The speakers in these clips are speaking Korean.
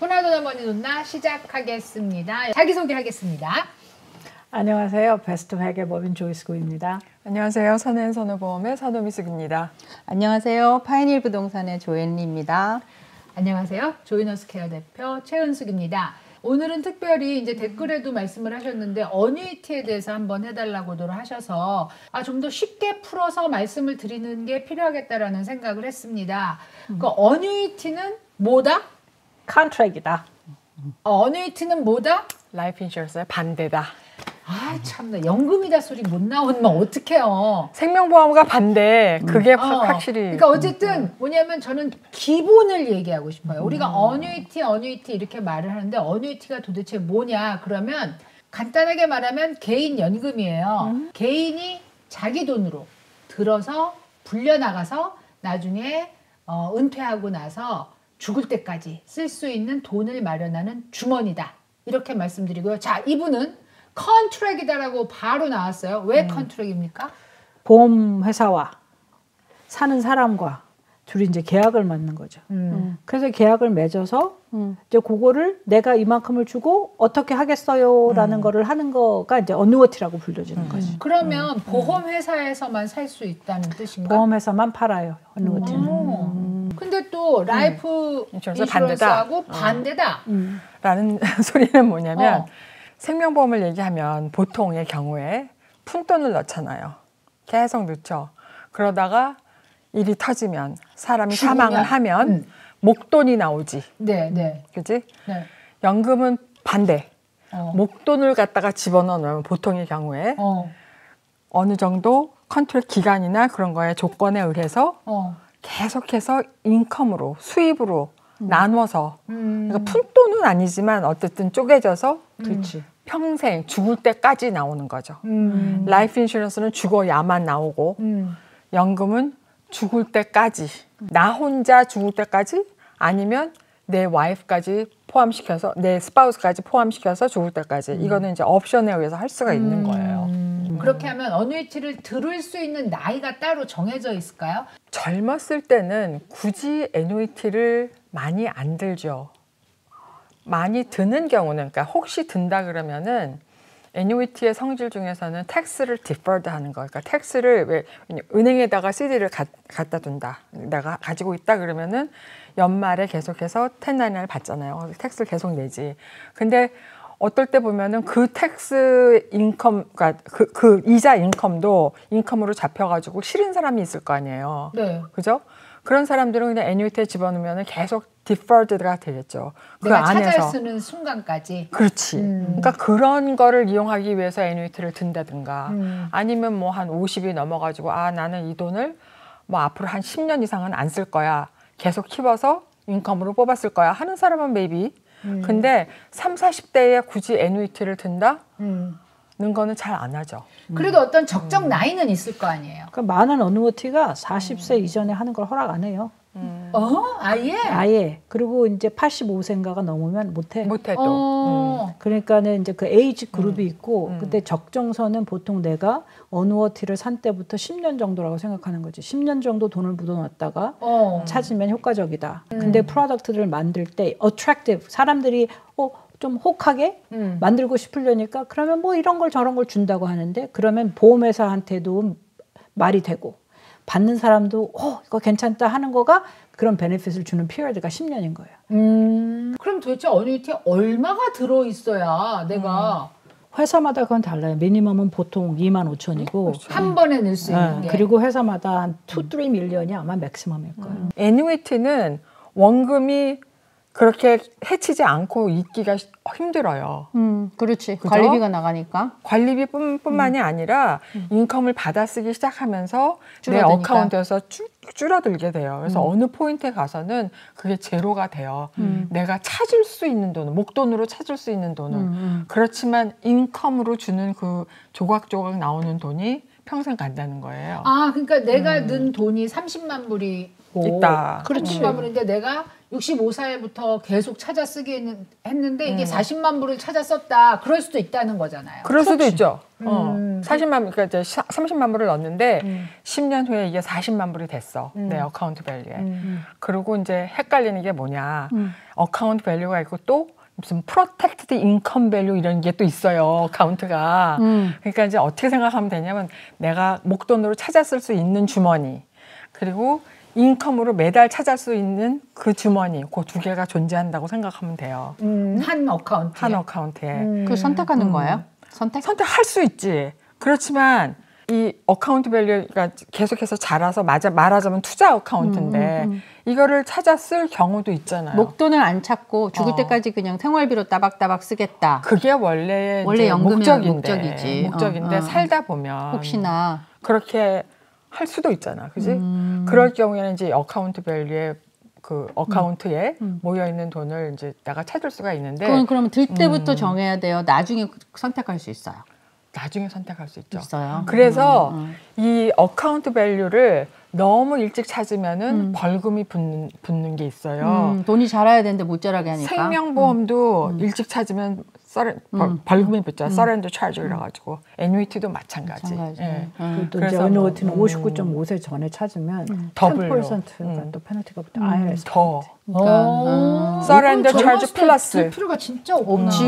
도나도나 머니 돈나 시작하겠습니다. 자기소개하겠습니다. 안녕하세요. 베스트 회계법인 조이스구입니다. 안녕하세요. 선행선후보험의 선호미숙입니다. 안녕하세요. 파이닐 부동산의 조앤리입니다. 안녕하세요. 조이너스케어 대표 최은숙입니다. 오늘은 특별히 이제 댓글에도 말씀을 하셨는데 어뉴이티에 대해서 한번 해달라고도 하셔서 좀 더 쉽게 풀어서 말씀을 드리는 게 필요하겠다라는 생각을 했습니다. 그 어뉴이티는 뭐다? 컨트랙이다. 어뉴이티는 뭐다? 라이프 인슈런스의 반대다. 참나 연금이다 소리 못 나오면 어떡해요. 생명보험과 반대. 그게 확실히. 그러니까 어쨌든 뭐냐면 저는 기본을 얘기하고 싶어요. 우리가 어뉴이티 이렇게 말을 하는데 어뉴이티가 도대체 뭐냐 그러면 간단하게 말하면 개인 연금이에요. 개인이 자기 돈으로 들어서 불려나가서 나중에 은퇴하고 나서 죽을 때까지 쓸 수 있는 돈을 마련하는 주머니다. 이렇게 말씀드리고요. 자, 이분은 컨트랙이다라고 바로 나왔어요. 왜 컨트랙입니까? 보험회사와 사는 사람과 둘이 이제 계약을 맺는 거죠. 그래서 계약을 맺어서 이제 그거를 내가 이만큼을 주고 어떻게 하겠어요라는 거를 하는 거가 이제 어뉴어티라고 불려지는 거죠. 그러면 보험회사에서만 살 수 있다는 뜻인가? 보험회사만 팔아요. 어뉴어티는. 근데 또 라이프 인슈런스하고 반대다. 라는 소리는 뭐냐면 생명보험을 얘기하면 보통의 경우에 푼돈을 넣잖아요. 계속 넣죠. 그러다가 일이 터지면 사람이 사망을 하면 목돈이 나오지. 네. 그지? 네. 연금은 반대. 목돈을 갖다가 집어넣으면 보통의 경우에 어느 정도 컨트랙 기간이나 그런 거에 조건에 의해서 계속해서 인컴으로 수입으로 나눠서 그러니까 푼돈은 아니지만 어쨌든 쪼개져서 평생 죽을 때까지 나오는 거죠. 라이프 인슈런스는 죽어야만 나오고 연금은 죽을 때까지 나 혼자 죽을 때까지 아니면 내 와이프까지 포함시켜서 내 스파우스까지 포함시켜서 죽을 때까지 이거는 이제 옵션에 의해서 할 수가 있는 거예요. 그렇게 하면 어뉴이티를 들을 수 있는 나이가 따로 정해져 있을까요? 젊었을 때는 굳이 애누이티를 많이 안 들죠. 많이 드는 경우는 그러니까 혹시 든다 그러면은 애누이티의 성질 중에서는 텍스를 디퍼드 하는 거. 그러니까 텍스를 왜 은행에다가 CD를 갖다 둔다. 내가 가지고 있다 그러면은 연말에 계속해서 1099를 받잖아요. 텍스를 계속 내지. 근데 어떨 때 보면은 그 텍스 인컴, 그러니까 그 이자 인컴도 인컴으로 잡혀가지고 싫은 사람이 있을 거 아니에요. 네. 그죠? 그런 사람들은 그냥 애뉴이티에 집어넣으면 계속 디퍼드가 되겠죠. 그 내가 안에서 찾아 쓰는 순간까지. 그렇지. 그러니까 그런 거를 이용하기 위해서 애뉴이티를 든다든가 아니면 뭐 한 50이 넘어가지고 나는 이 돈을 뭐 앞으로 한 10년 이상은 안 쓸 거야. 계속 키워서 인컴으로 뽑았을 거야 하는 사람은 maybe. 근데 30, 40대에 굳이 애누이티를 든다는 거는 잘 안 하죠. 그래도 어떤 적정 나이는 있을 거 아니에요. 그러니까 많은 어뉴어티가 40세 이전에 하는 걸 허락 안 해요. 아예? 아예. 그리고 이제 85세인가가 넘으면 못해. 못해 또. 그러니까는 이제 그 에이지 그룹이 있고 그때 적정선은 보통 내가 어누어티를 산 때부터 10년 정도라고 생각하는 거지. 10년 정도 돈을 묻어놨다가 찾으면 효과적이다. 근데 프로덕트를 만들 때 attractive 사람들이 좀 혹하게 만들고 싶으려니까 그러면 뭐 이런 걸 저런 걸 준다고 하는데 그러면 보험회사한테도 말이 되고 받는 사람도 이거 괜찮다 하는 거가 그런 베네핏을 주는 피리어드가 10년인 거예요. 그럼 도대체 어뉴이티에 얼마가 들어있어야 내가 회사마다 그건 달라요. 미니멈은 보통 25,000이고 한 번에 넣을 수 있는 게. 그리고 회사마다 한 2, 3 밀리언이 아마 맥시멈일 거예요. 애누이티는 원금이 그렇게 해치지 않고 있기가 힘들어요. 그렇지. 그죠? 관리비가 나가니까. 관리비 뿐만이 아니라 인컴을 받아쓰기 시작하면서 내 줄어드니까. 어카운트에서 줄어들게 돼요. 그래서 어느 포인트에 가서는 그게 제로가 돼요. 내가 찾을 수 있는 돈은 목돈으로 찾을 수 있는 돈은 그렇지만 인컴으로 주는 그 조각조각 나오는 돈이 평생 간다는 거예요. 그러니까 내가 넣은 돈이 30만 불이고 있다. 그렇지. 30만 불인데 내가 65살부터 계속 찾아 쓰기 했는데 이게 40만 불을 찾아 썼다. 그럴 수도 있다는 거잖아요. 그럴 수도 있죠. 40만, 그러니까 이제 30만 불을 넣었는데 10년 후에 이게 40만 불이 됐어. 내 어카운트 밸류에. 그리고 이제 헷갈리는 게 뭐냐. 어카운트 밸류가 있고 또 무슨 프로텍티드 인컴 밸류 이런 게 또 있어요. 카운트가. 그러니까 이제 어떻게 생각하면 되냐면 내가 목돈으로 찾아 쓸 수 있는 주머니 그리고 인컴으로 매달 찾을 수 있는 그 주머니, 그 두 개가 존재한다고 생각하면 돼요. 한 어카운트에. 한 어카운트에. 그 선택하는 거예요? 선택할 수 있지. 그렇지만 이 어카운트 밸류가 계속해서 자라서 말하자면 투자 어카운트인데 이거를 찾아 쓸 경우도 있잖아요. 목돈을 안 찾고 죽을 때까지 그냥 생활비로 따박따박 쓰겠다. 그게 원래 연금의 목적인데 살다 보면 혹시나 그렇게 할 수도 있잖아, 그지? 그럴 경우에는 이제 어카운트 밸류에 그 어카운트에 모여 있는 돈을 이제 내가 찾을 수가 있는데. 그건 그러면 들 때부터 정해야 돼요. 나중에 선택할 수 있어요. 나중에 선택할 수 있죠. 있어요. 그래서 이 어카운트 밸류를 너무 일찍 찾으면은 벌금이 붙는 게 있어요. 돈이 자라야 되는데 못 자라게 하니까. 생명보험도 일찍 찾으면 벌금이 붙죠. 서렌더 차지 그래가지고 애뉴이티도 마찬가지. 예. 또 이제 애뉴이티는 59.5세 전에 찾으면 더블로 10%가 또 페널티가 붙어. IRS 더. 그러니까. 서렌더 차지 플러스. 들 필요가 진짜 없구나. 없지.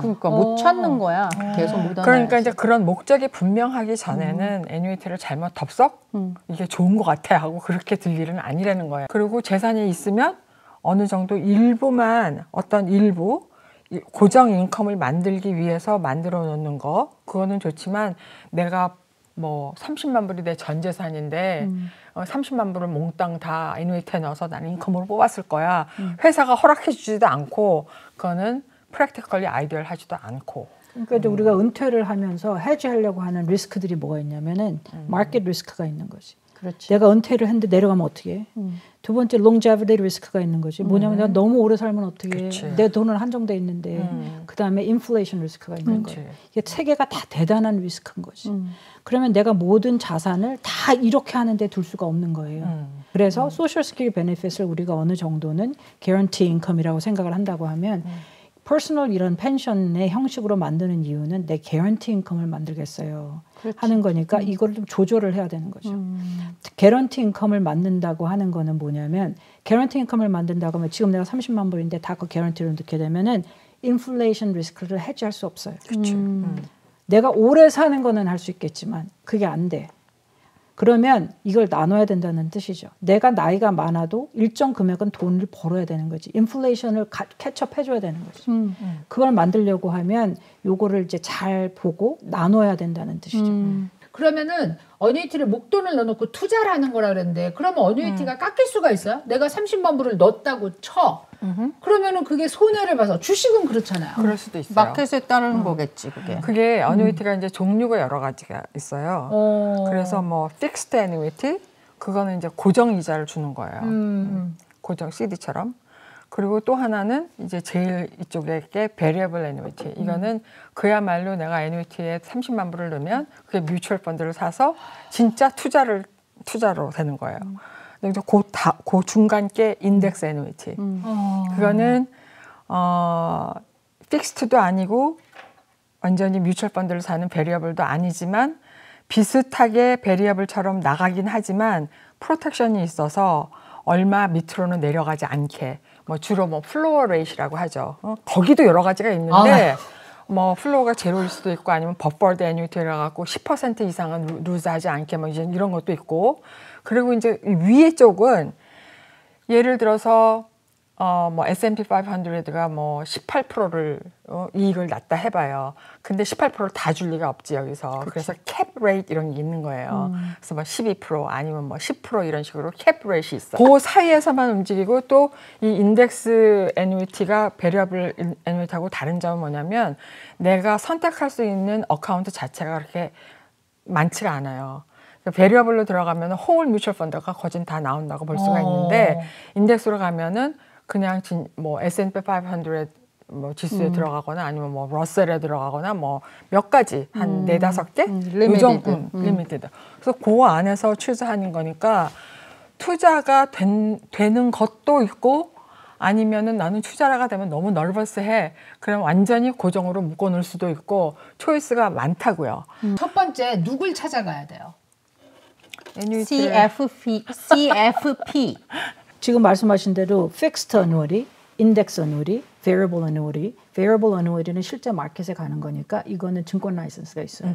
그러니까 못 찾는 거야. 계속 못 하나. 그러니까 이제 그런 목적이 분명하기 전에는 애뉴이티를 잘못 덥석 이게 좋은 것 같아 하고 그렇게 들 일은 아니라는 거예요. 그리고 재산이 있으면 어느 정도 일부만 어떤 일부 고정 인컴을 만들기 위해서 만들어 놓는 거 그거는 좋지만 내가 뭐 30만 불이 내 전 재산인데 30만 불을 몽땅 다 애뉴이티에 넣어서 나는 인컴으로 뽑았을 거야. 회사가 허락해 주지도 않고 그거는 프랙티컬리 아이디어를 하지도 않고. 그러니까 이제 우리가 은퇴를 하면서 해지하려고 하는 리스크들이 뭐가 있냐면은 마켓 리스크가 있는 거지. 그렇지. 내가 은퇴를 했는데 내려가면 어떻게 해? 두 번째 롱제비티 리스크가 있는 거지. 뭐냐면 내가 너무 오래 살면 어떻게 해? 내 돈은 한정돼 있는데 그다음에 인플레이션 리스크가 있는 거야. 이게 세 개가 다 대단한 리스크인 거지. 그러면 내가 모든 자산을 다 이렇게 하는데 둘 수가 없는 거예요. 그래서 소셜 스키리 베네핏을 우리가 어느 정도는 개런티 인컴이라고 생각을 한다고 하면 퍼스널 이런 펜션의 형식으로 만드는 이유는 내 개런티 인컴을 만들겠어요. 그렇지. 하는 거니까 이걸 좀 조절을 해야 되는 거죠. 개런티 인컴을 만든다고 하는 거는 뭐냐면 개런티 인컴을 만든다고 하면 지금 내가 30만 불인데 다 그 개런티를 넣게 되면은 인플레이션 리스크를 해지할 수 없어요. 그렇죠. 내가 오래 사는 거는 할 수 있겠지만 그게 안 돼. 그러면 이걸 나눠야 된다는 뜻이죠. 내가 나이가 많아도 일정 금액은 돈을 벌어야 되는 거지. 인플레이션을 캐치업해줘야 되는 거지. 그걸 만들려고 하면 요거를 이제 잘 보고 나눠야 된다는 뜻이죠. 그러면은 어뉴이티를 목돈을 넣어놓고 투자를 하는 거라 그랬는데 그러면 어뉴이티가 깎일 수가 있어요? 내가 30만 불을 넣었다고 쳐. 그러면은 그게 손해를 봐서 주식은 그렇잖아요. 그럴 수도 있어요. 마켓에 따르는 거겠지 그게. 그게 어뉴이티가 이제 종류가 여러 가지가 있어요. 그래서 뭐 픽스드 애뉴이티 그거는 이제 고정 이자를 주는 거예요. 고정 CD처럼. 그리고 또 하나는 이제 제일 이쪽에 게 베리어블 애뉴이티. 이거는 그야말로 내가 애뉴이티에 30만 불을 넣으면 그게 뮤추얼 펀드를 사서 진짜 투자로 되는 거예요. 근데 그 중간 게 인덱스 애뉴이티. 그거는 픽스트도 아니고 완전히 뮤추얼 펀드를 사는 베리어블도 아니지만 비슷하게 베리어블처럼 나가긴 하지만 프로텍션이 있어서 얼마 밑으로는 내려가지 않게 뭐 주로 뭐 플로어 레이시라고 하죠. 거기도 여러 가지가 있는데 뭐 플로어가 제로일 수도 있고 아니면 버퍼드 애뉴이티라 갖고 10% 이상은 루즈하지 않게 뭐 이제 이런 것도 있고 그리고 이제 위에 쪽은 예를 들어서 뭐 S&P 500가 뭐 18%를 이익을 났다 해봐요. 근데 18%를 다 줄 리가 없지 여기서. 그래서 캡 레이트 이런 게 있는 거예요. 그래서 뭐 12% 아니면 뭐 10% 이런 식으로 캡 레이트이 있어. 그 사이에서만 움직이고 또 이 인덱스 애뉴이티가 베리어블 애뉴이티하고 다른 점은 뭐냐면 내가 선택할 수 있는 어카운트 자체가 그렇게 많지가 않아요. 베리어블로 들어가면 홀 뮤추얼 펀드가 거진 다 나온다고 볼 수가 있는데 인덱스로 가면은 그냥 뭐 S&P 500 뭐 지수에 들어가거나 아니면 뭐 러셀에 들어가거나 뭐 몇 가지 한 4-5개 리미티드. 그래서 그 안에서 취소하는 거니까 투자가 되는 것도 있고 아니면은 나는 투자자가 되면 너무 너버스해. 그럼 완전히 고정으로 묶어놓을 수도 있고 초이스가 많다고요. 첫 번째 누굴 찾아가야 돼요? CFP. 지금 말씀하신 대로 fixed annuity, index annuity, variable annuity. variable annuity는 실제 마켓에 가는 거니까 이거는 증권 라이선스가 있어요.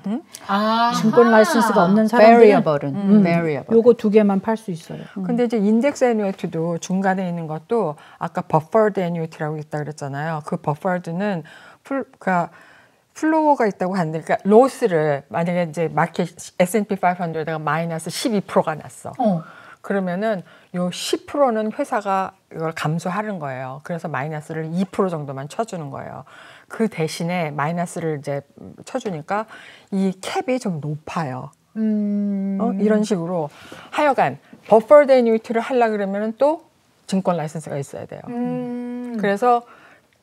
증권 라이선스가 없는 사람들은 variable은 요거 두 개만 팔 수 있어요. 근데 이제 인덱스 애뉴이티도 중간에 있는 것도 아까 버퍼드 애뉴이티라고 있다 그랬잖아요. 그 버퍼드는 그러니까 플로어가 있다고 하는데, 그러니까 로스를 만약에 이제 마켓 S&P 500에다가 마이너스 12%가 났어. 그러면은 요 10%는 회사가 이걸 감수하는 거예요. 그래서 마이너스를 2% 정도만 쳐주는 거예요. 그 대신에 마이너스를 이제 쳐주니까 이 캡이 좀 높아요. 이런 식으로 하여간 버퍼드 애뉴이티를 하려 그러면은 또 증권 라이선스가 있어야 돼요. 그래서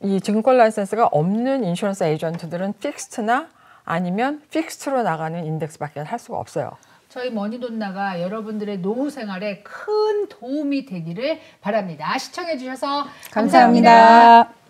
이 증권 라이선스가 없는 인슈런스 에이전트들은 픽스트나 아니면 픽스트로 나가는 인덱스밖에 할 수가 없어요. 저희 머니돈나가 여러분들의 노후 생활에 큰 도움이 되기를 바랍니다. 시청해 주셔서 감사합니다. 감사합니다.